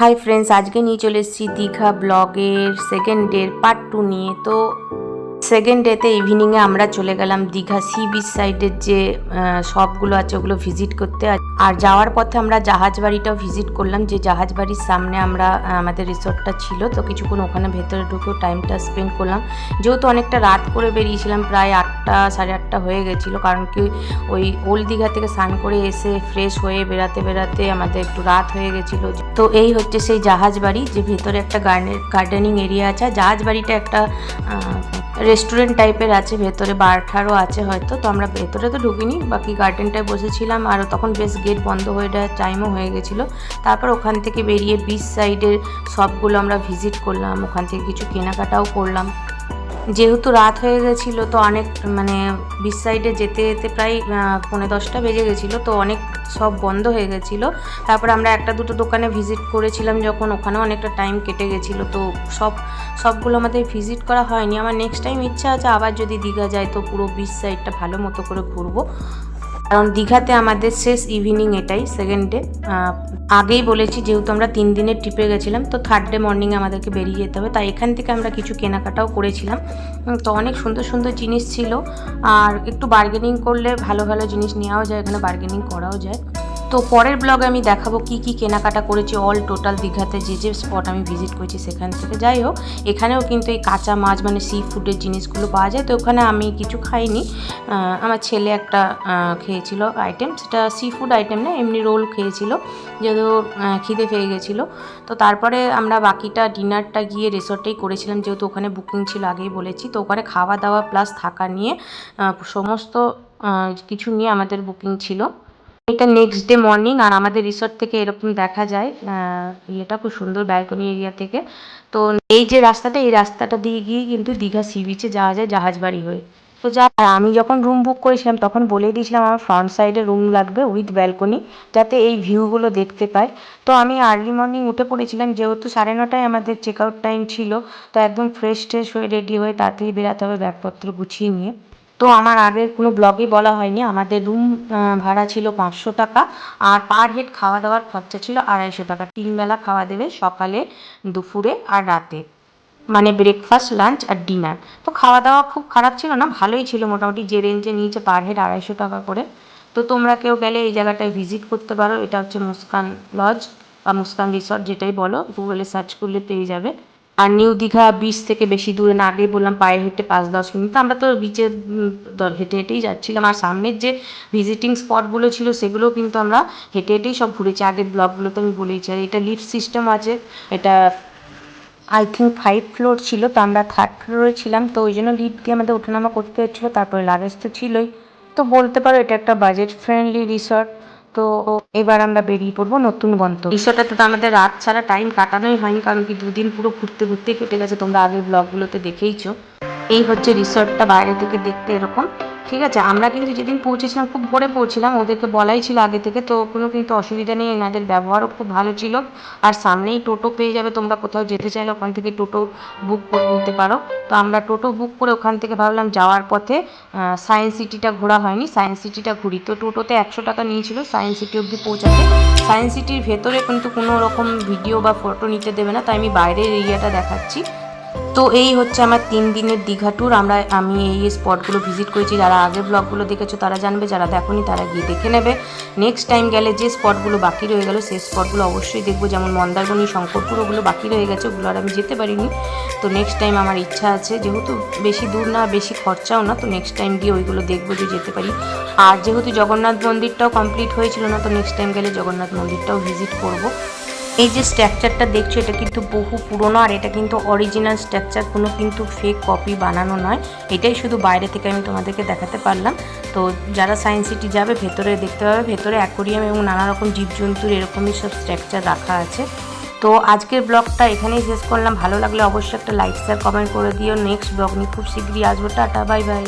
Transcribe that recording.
Hi friends, আজকে নিয়ে চলে এসেছি দীঘা ব্লগের সেকেন্ড ডের পার্ট 2 নিয়ে। তো সেকেন্ড ডেতে ইভিনিংয়ে আমরা চলে গেলাম দীঘা সি বিচ সাইডের যে শপগুলো আছে ওগুলো ভিজিট করতে। আর যাওয়ার পথে আমরা জাহাজ বাড়িটাও ভিজিট করলাম, যে জাহাজ বাড়ির সামনে আমরা আমাদের রিসোর্টটা ছিল। তো কিছুক্ষণ ওখানে ভেতরে ঢুকেও টাইমটা স্পেন্ড করলাম, যেহেতু অনেকটা রাত করে বেরিয়েছিলাম, প্রায় 8টা সাড়ে 8টা হয়ে গেছিলো। কারণ কি ওই ওল্ড দীঘা থেকে স্নান করে এসে ফ্রেশ হয়ে বেড়াতে বেড়াতে আমাদের একটু রাত হয়ে গেছিলো। তো এই হচ্ছে সেই জাহাজ বাড়ি, যে ভেতরে একটা গার্ডেনিং এরিয়া আছে। জাহাজ বাড়িটা একটা রেস্টুরেন্ট টাইপের আছে, ভেতরে বার ঠারও আছে হয়তো। তো আমরা ভেতরে তো ঢুকিনি, বাকি গার্ডেনটায় বসেছিলাম। আর তখন বেশ গেট বন্ধ হয়ে যাওয়ার টাইমও হয়ে গেছিলো। তারপর ওখান থেকে বেরিয়ে বিচ সাইডের সবগুলো আমরা ভিজিট করলাম, ওখান থেকে কিছু কেনাকাটাও করলাম। যেহেতু রাত হয়ে গেছিলো তো অনেক বিচ সাইডে যেতে যেতে প্রায় 9:30 বেজে গেছিলো, তো অনেক সব বন্ধ হয়ে গেছিলো। তারপর আমরা একটা দুটো দোকানে ভিজিট করেছিলাম, যখন ওখানেও অনেকটা টাইম কেটে গেছিলো। তো সবগুলো আমাদের ভিজিট করা হয়নি। আমার নেক্সট টাইম ইচ্ছা আছে আবার যদি দীঘা যায় তো পুরো বিচ সাইডটা ভালো মতো করে ঘুরবো, কারণ দীঘাতে আমাদের শেষ ইভিনিং এটাই সেকেন্ড ডে। আগেই বলেছি যেহেতু আমরা 3 দিনের ট্রিপে গেছিলাম, তো থার্ড ডে মর্নিংয়ে আমাদেরকে বেরিয়ে যেতে হবে। তাই এখান থেকে আমরা কিছু কেনাকাটাও করেছিলাম। তো অনেক সুন্দর সুন্দর জিনিস ছিল, আর একটু বার্গেনিং করলে ভালো ভালো জিনিস নেওয়াও যায়, এখানে বার্গেনিং করাও যায়। তো পরের ব্লগে আমি দেখাবো কি কি কেনাকাটা করেছি অল টোটাল দীঘাতে যে যে স্পট আমি ভিজিট করেছি সেখান থেকে। যাই হোক, এখানেও কিন্তু এই কাঁচা মাছ সি ফুডের জিনিসগুলো পাওয়া যায়। তো ওখানে আমি কিছু খাইনি, আমার ছেলে একটা খেয়েছিল আইটেম, সেটা সি ফুড আইটেম না, এমনি রোল খেয়েছিল, যেহেতু খিদে পেয়ে গেছিলো। তো তারপরে আমরা বাকিটা ডিনারটা গিয়ে রিসর্টেই করেছিলাম, যেহেতু ওখানে বুকিং ছিল আগেই বলেছি। তো ওখানে খাওয়া দাওয়া প্লাস থাকা নিয়ে সমস্ত কিছু নিয়ে আমাদের বুকিং ছিল। এটা নেক্সট ডে মর্নিং, আর আমাদের রিসর্ট থেকে এরকম দেখা যায় ইয়েটা খুব সুন্দর ব্যালকনি এরিয়া থেকে। তো এই যে রাস্তাটা, এই রাস্তাটা দিয়ে গিয়ে কিন্তু দীঘা সি বিচে যাওয়া যায় জাহাজ বাড়ি হয়ে। তো আমি যখন রুম বুক করেছিলাম তখন বলে দিয়েছিলাম আমার ফ্রন্ট সাইডে রুম লাগবে উইথ ব্যালকনি, যাতে এই ভিউগুলো দেখতে পাই। তো আমি আর্লি মর্নিং উঠে পড়েছিলাম, যেহেতু 9:30টায় আমাদের চেক আউট টাইম ছিল। তো একদম ফ্রেশ হয়ে রেডি হয়ে তাড়াতাড়ি বেরাতে হবে ব্যাগপত্র গুছিয়ে নিয়ে। তো আমার আগের কোনো ব্লগে বলা হয়নি, আমাদের রুম ভাড়া ছিল 500 টাকা, আর পার হেড খাওয়া দাওয়ার খরচা ছিল 250 টাকা। 3 বেলা খাওয়া দেবে, সকালে, দুপুরে আর রাতে, ব্রেকফাস্ট, লাঞ্চ আর ডিনার। তো খাওয়া দাওয়া খুব খারাপ ছিল না, ভালোই ছিল মোটামুটি, যে রেঞ্জে নিয়েছে পার হেড 250 টাকা করে। তো তোমরা কেউ গেলে এই জায়গাটায় ভিজিট করতে পারো। এটা হচ্ছে মুস্কান লজ বা মুস্কান রিসর্ট, যেটাই বলো, গুগলে সার্চ করলে পেয়ে যাবে। আর নিউ দীঘা বিচ থেকে বেশি দূরে না, আগেই বললাম পায়ে হেঁটে 5-10 মিনিট। আমরা তো বিচে হেঁটে হেঁটেই যাচ্ছিলাম। আর সামনের যে ভিজিটিং স্পটগুলো ছিল সেগুলোও কিন্তু আমরা হেঁটে হেঁটেই সব ঘুরেছি, আগের ব্লগগুলোতে আমি বলেইছি। আর এটা লিফট সিস্টেম আছে, এটা আই থিঙ্ক 5 ফ্লোর ছিল, তো আমরা 3rd ফ্লোরে ছিলাম। তো ওই জন্য লিফট দিয়ে আমাদের ওঠানামা করতে হচ্ছিলো। তারপরে লাগেজ তো ছিলই। তো বলতে পারো এটা একটা বাজেট ফ্রেন্ডলি রিসর্ট। তো এবার আমরা বেরিয়ে পড়বো নতুন গন্তব্য। রিসর্টটাতে তো আমাদের রাত ছাড়া টাইম কাটানোই হয়নি, কারণ কি 2 দিন পুরো ঘুরতে ঘুরতেই কেটে গেছে, তোমরা আগের ব্লগগুলোতে দেখেইছো। এই হচ্ছে রিসর্টটা বাইরে থেকে দেখতে এরকম। ঠিক আছে, আমরা কিন্তু যেদিন পৌঁছেছিলাম খুব ভোরে পৌঁছিলাম, ওদেরকে বলাই ছিল আগে থেকে, তো কোনো কিন্তু অসুবিধা নেই, এনাদের ব্যবহারও খুব ভালো ছিল। আর সামনেই টোটো পেয়ে যাবে, তোমরা কোথাও যেতে চাইলে ওখান থেকে টোটো বুক করে নিতে পারো। তো আমরা টোটো বুক করে ওখান থেকে ভাবলাম যাওয়ার পথে সায়েন্স সিটিটা ঘোরা হয়নি, সায়েন্স সিটিটা ঘুরি। তো টোটোতে 100 টাকা নিয়েছিল সায়েন্স সিটি অবধি পৌঁছাতে। সায়েন্স সিটির ভেতরে কিন্তু কোনো রকম ভিডিও বা ফটো নিতে দেবে না, তাই আমি বাইরের এরিয়াটা দেখাচ্ছি। তো এই হচ্ছে আমার 3 দিনের দীঘা ট্যুর। আমি এই স্পটগুলো ভিজিট করেছি। যারা আগের ব্লগগুলো দেখেছো তারা জানবে, যারা দেখোনি তারা গিয়ে দেখে নেবে। নেক্সট টাইম গেলে যে স্পটগুলো বাকি রয়ে গেলো সেই স্পটগুলো অবশ্যই দেখবো, যেমন মন্দারমণি, শঙ্করপুর, ওগুলো বাকি রয়ে গেছে, ওগুলো আর আমি যেতে পারিনি। তো নেক্সট টাইম আমার ইচ্ছা আছে, যেহেতু বেশি দূর না, বেশি খরচাও না, তো নেক্সট টাইম গিয়ে ওইগুলো দেখবো যে যেতে পারি। আর যেহেতু জগন্নাথ মন্দিরটাও কমপ্লিট হয়েছিল না, তো নেক্সট টাইম গেলে জগন্নাথ মন্দিরটাও ভিজিট করবো। এই যে স্ট্রাকচারটা দেখছো এটা কিন্তু বহু পুরনো, আর এটা কিন্তু অরিজিনাল স্ট্রাকচার, কোনো কিন্তু ফেক কপি বানানো নয়। এটাই শুধু বাইরে থেকে আমি তোমাদেরকে দেখাতে পারলাম। তো যারা সায়েন্স সিটি যাবে ভেতরে দেখতে পাবে, ভেতরে অ্যাকোরিয়াম এবং নানা রকম জীবজন্তুর এরকমই সব স্ট্রাকচার রাখা আছে। তো আজকের ব্লগটা এখানেই শেষ করলাম। ভালো লাগলে অবশ্যই একটা লাইক, শেয়ার, কমেন্ট করে দিও। নেক্সট ব্লগ নিয়ে খুব শীঘ্রই আসবো। Tata, bye bye.